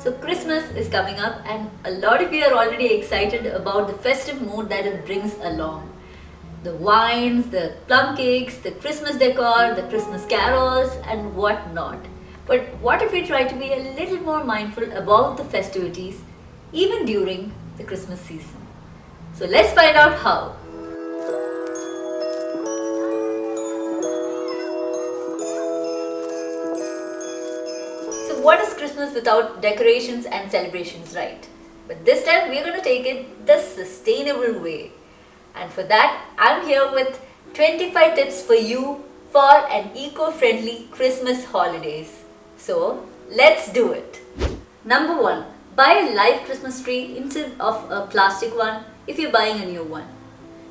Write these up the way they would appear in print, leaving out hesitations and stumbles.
So Christmas is coming up and a lot of you are already excited about the festive mood that it brings along. The wines, the plum cakes, the Christmas decor, the Christmas carols and what not. But what if we try to be a little more mindful about the festivities even during the Christmas season? So let's find out how. So what is Christmas without decorations and celebrations, right? But this time we're going to take it the sustainable way. And for that, I'm here with 25 tips for you for an eco-friendly Christmas holidays. So let's do it. Number 1. Buy a live Christmas tree instead of a plastic one if you're buying a new one.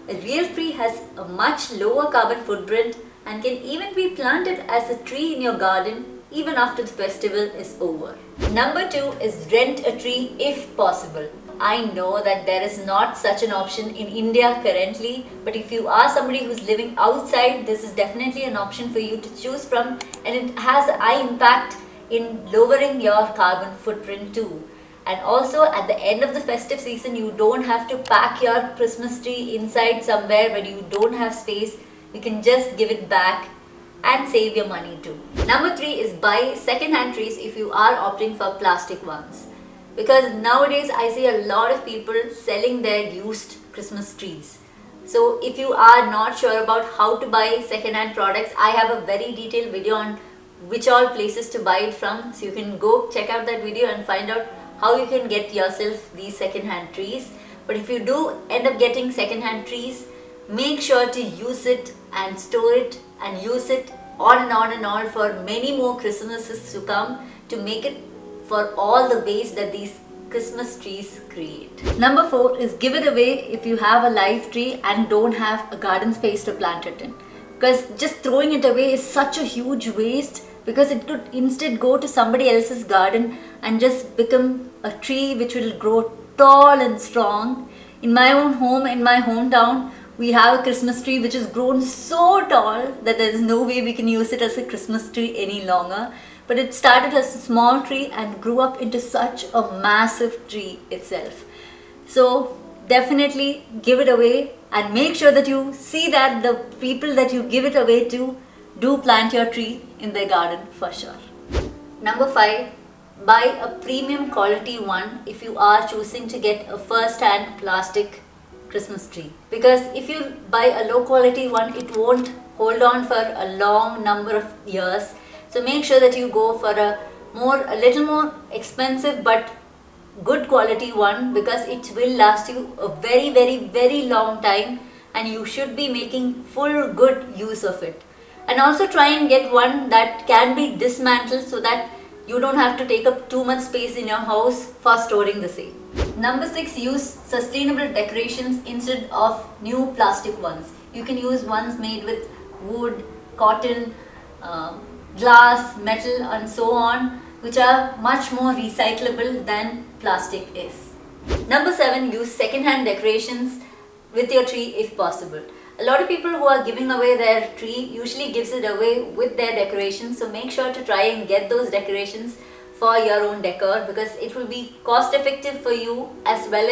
A real tree has a much lower carbon footprint and can even be planted as a tree in your garden even after the festival is over. Number 2 is rent a tree if possible. I know that there is not such an option in India currently, but if you are somebody who's living outside, this is definitely an option for you to choose from, and it has a high impact in lowering your carbon footprint too. And also at the end of the festive season, you don't have to pack your Christmas tree inside somewhere where you don't have space. You can just give it back and save your money too. Number 3 is buy second-hand trees if you are opting for plastic ones. Because nowadays I see a lot of people selling their used Christmas trees. So if you are not sure about how to buy second-hand products, I have a very detailed video on which all places to buy it from. So you can go check out that video and find out how you can get yourself these second-hand trees. But if you do end up getting second-hand trees, make sure to use it and store it and use it on and on and on for many more Christmases to come to make it for all the ways that these Christmas trees create. Number 4 is give it away if you have a live tree and don't have a garden space to plant it in. Because just throwing it away is such a huge waste, because it could instead go to somebody else's garden and just become a tree which will grow tall and strong. In my own home, in my hometown, we have a Christmas tree which has grown so tall that there is no way we can use it as a Christmas tree any longer. But it started as a small tree and grew up into such a massive tree itself. So definitely give it away and make sure that you see that the people that you give it away to do plant your tree in their garden for sure. Number 5, buy a premium quality one if you are choosing to get a first-hand plastic Christmas tree. Because if you buy a low quality one, it won't hold on for a long number of years. So make sure that you go for a little more expensive but good quality one, because it will last you a very, very, very long time and you should be making full good use of it. And also try and get one that can be dismantled so that you don't have to take up too much space in your house for storing the same. Number 6, use sustainable decorations instead of new plastic ones. You can use ones made with wood, cotton, glass, metal and so on, which are much more recyclable than plastic is. Number 7, use second-hand decorations with your tree if possible. A lot of people who are giving away their tree usually gives it away with their decorations, so make sure to try and get those decorations for your own decor, because it will be cost effective for you as well.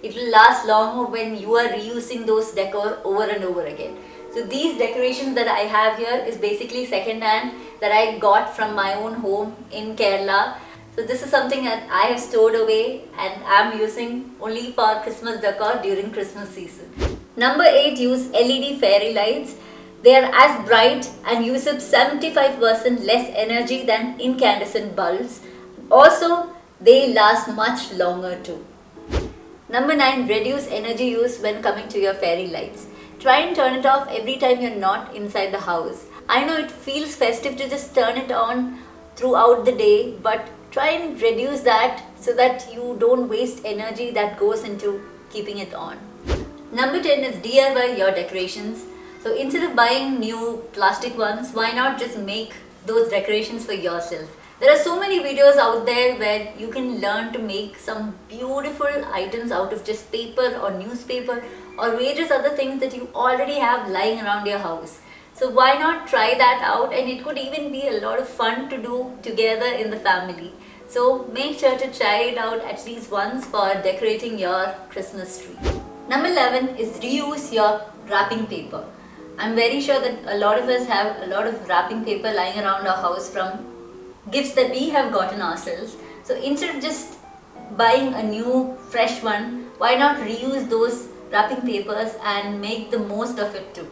It will last longer when you are reusing those decor over and over again. So these decorations that I have here is basically second hand that I got from my own home in Kerala. So this is something that I have stored away and I'm using only for Christmas decor during Christmas season. Number 8, use LED fairy lights. They are as bright and use up 75% less energy than incandescent bulbs. Also, they last much longer too. Number 9, reduce energy use when coming to your fairy lights. Try and turn it off every time you're not inside the house. I know it feels festive to just turn it on throughout the day, but try and reduce that so that you don't waste energy that goes into keeping it on. Number 10 is DIY your decorations. So instead of buying new plastic ones, why not just make those decorations for yourself? There are so many videos out there where you can learn to make some beautiful items out of just paper or newspaper or various other things that you already have lying around your house. So why not try that out, and it could even be a lot of fun to do together in the family. So make sure to try it out at least once for decorating your Christmas tree. Number 11 is reuse your wrapping paper. I'm very sure that a lot of us have a lot of wrapping paper lying around our house from gifts that we have gotten ourselves. So instead of just buying a new fresh one, why not reuse those wrapping papers and make the most of it too.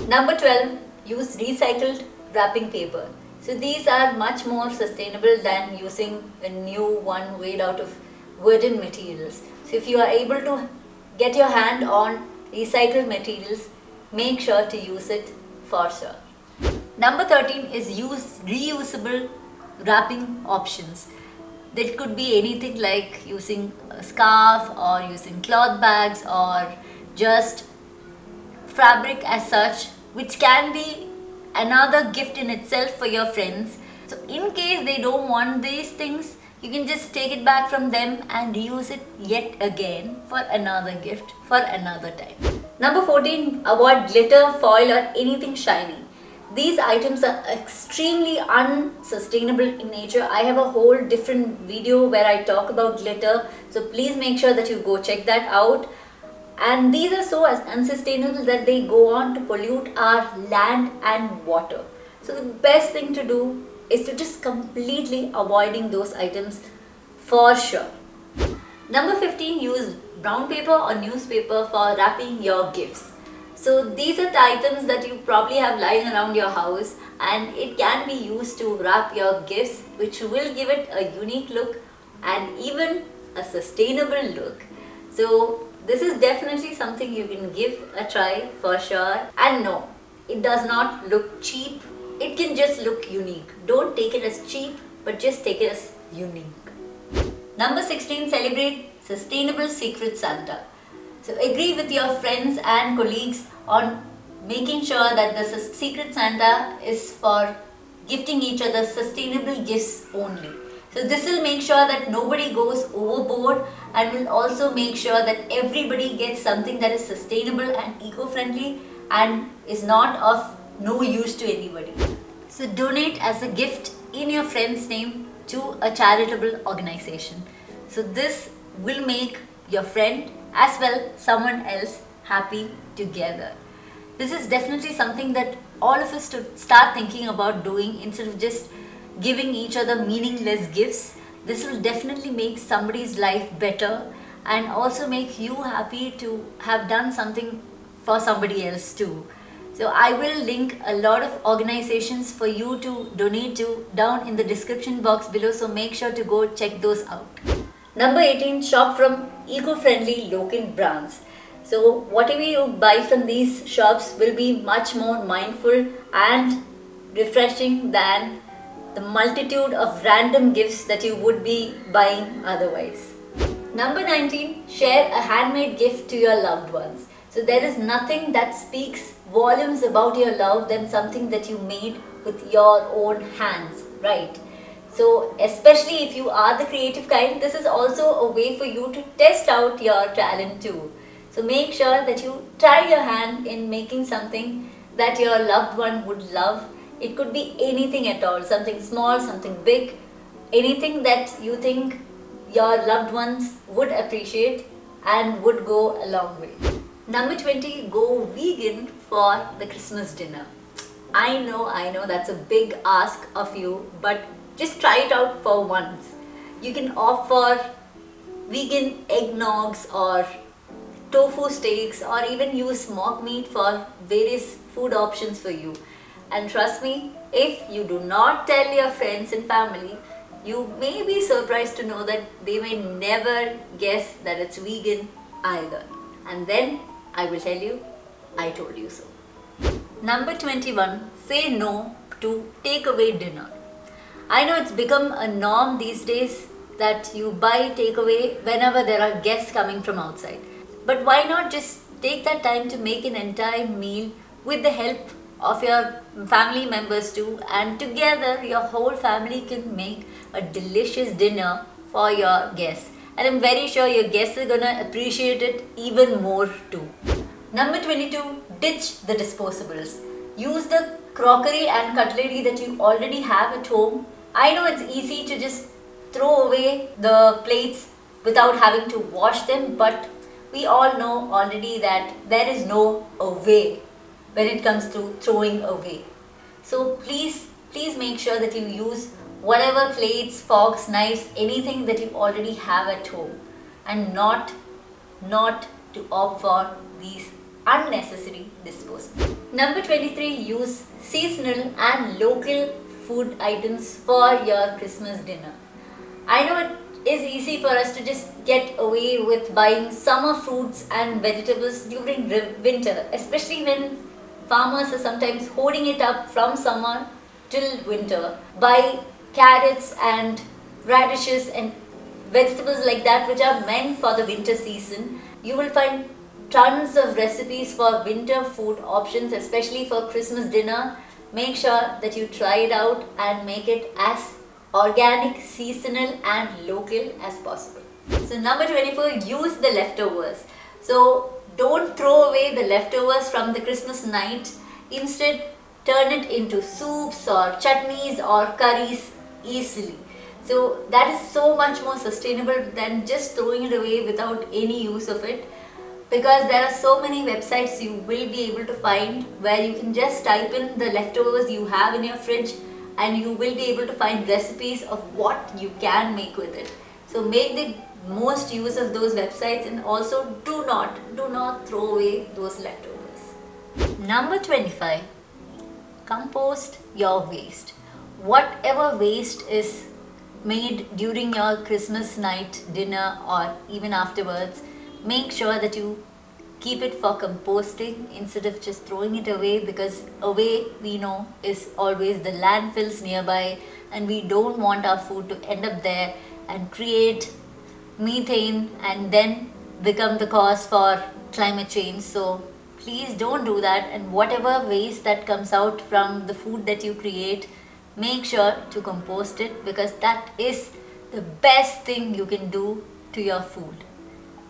Number 12, use recycled wrapping paper. So these are much more sustainable than using a new one made out of wooden materials. So if you are able to get your hand on recycled materials, make sure to use it for sure. Number 13 is use reusable wrapping options. That could be anything like using a scarf or using cloth bags or just fabric as such, which can be another gift in itself for your friends. So in case they don't want these things, you can just take it back from them and reuse it yet again for another gift for another time. Number 14, avoid glitter, foil or anything shiny. These items are extremely unsustainable in nature. I have a whole different video where I talk about glitter, so please make sure that you go check that out. And these are so unsustainable that they go on to pollute our land and water. So the best thing to do is to just completely avoiding those items for sure. Number 15, use brown paper or newspaper for wrapping your gifts. So these are the items that you probably have lying around your house, and it can be used to wrap your gifts, which will give it a unique look and even a sustainable look. So this is definitely something you can give a try for sure. And no, it does not look cheap. It can just look unique. Don't take it as cheap, but just take it as unique. Number 16, celebrate Sustainable Secret Santa. So agree with your friends and colleagues on making sure that the Secret Santa is for gifting each other sustainable gifts only. So this will make sure that nobody goes overboard and will also make sure that everybody gets something that is sustainable and eco-friendly and is not of no use to anybody. So donate as a gift in your friend's name to a charitable organization. So this will make your friend as well someone else happy together. This is definitely something that all of us should start thinking about doing instead of just giving each other meaningless gifts. This will definitely make somebody's life better and also make you happy to have done something for somebody else too. So I will link a lot of organizations for you to donate to down in the description box below, so make sure to go check those out. Number 18, shop from eco-friendly local brands. So whatever you buy from these shops will be much more mindful and refreshing than the multitude of random gifts that you would be buying otherwise. Number 19, share a handmade gift to your loved ones. So there is nothing that speaks volumes about your love than something that you made with your own hands, right? So especially if you are the creative kind, this is also a way for you to test out your talent too. So make sure that you try your hand in making something that your loved one would love. It could be anything at all, something small, something big, anything that you think your loved ones would appreciate and would go a long way. Number 20, go vegan for the Christmas dinner. I know that's a big ask of you, but just try it out for once. You can opt for vegan eggnogs or tofu steaks or even use mock meat for various food options for you. And trust me, if you do not tell your friends and family, you may be surprised to know that they may never guess that it's vegan either. And then I will tell you, I told you so. Number 21, say no to takeaway dinner. I know it's become a norm these days that you buy takeaway whenever there are guests coming from outside. But why not just take that time to make an entire meal with the help of your family members too, and together your whole family can make a delicious dinner for your guests. And I'm very sure your guests are gonna appreciate it even more too. Number 22, ditch the disposables. Use the crockery and cutlery that you already have at home. I know it's easy to just throw away the plates without having to wash them, but we all know already that there is no way when it comes to throwing away. So please make sure that you use whatever plates, forks, knives, anything that you already have at home, and not to opt for these unnecessary disposals. Number 23, use seasonal and local food items for your Christmas dinner. I know it is easy for us to just get away with buying summer fruits and vegetables during winter, especially when farmers are sometimes holding it up from summer till winter. Buy carrots and radishes and vegetables like that which are meant for the winter season. You will find tons of recipes for winter food options, especially for Christmas dinner. Make sure that you try it out and make it as organic, seasonal and local as possible. So number 24, use the leftovers. So don't throw away the leftovers from the Christmas night. Instead, turn it into soups or chutneys or curries easily. So that is so much more sustainable than just throwing it away without any use of it, because there are so many websites you will be able to find where you can just type in the leftovers you have in your fridge and you will be able to find recipes of what you can make with it. So make the most use of those websites, and also do not throw away those leftovers. Number 25, compost your waste. Whatever waste is made during your Christmas night dinner or even afterwards, make sure that you keep it for composting instead of just throwing it away, because away we know is always the landfills nearby, and we don't want our food to end up there and create methane and then become the cause for climate change. So please don't do that, and whatever waste that comes out from the food that you create, make sure to compost it, because that is the best thing you can do to your food.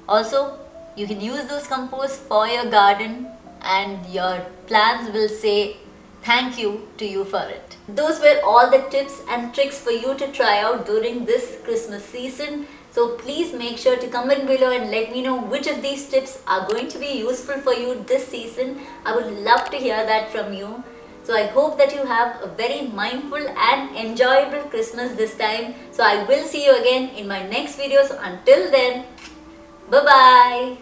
Also, you can use those compost for your garden and your plants will say thank you to you for it. Those were all the tips and tricks for you to try out during this Christmas season. So please make sure to comment below and let me know which of these tips are going to be useful for you this season. I would love to hear that from you. So I hope that you have a very mindful and enjoyable Christmas this time. So I will see you again in my next video. So until then, bye-bye.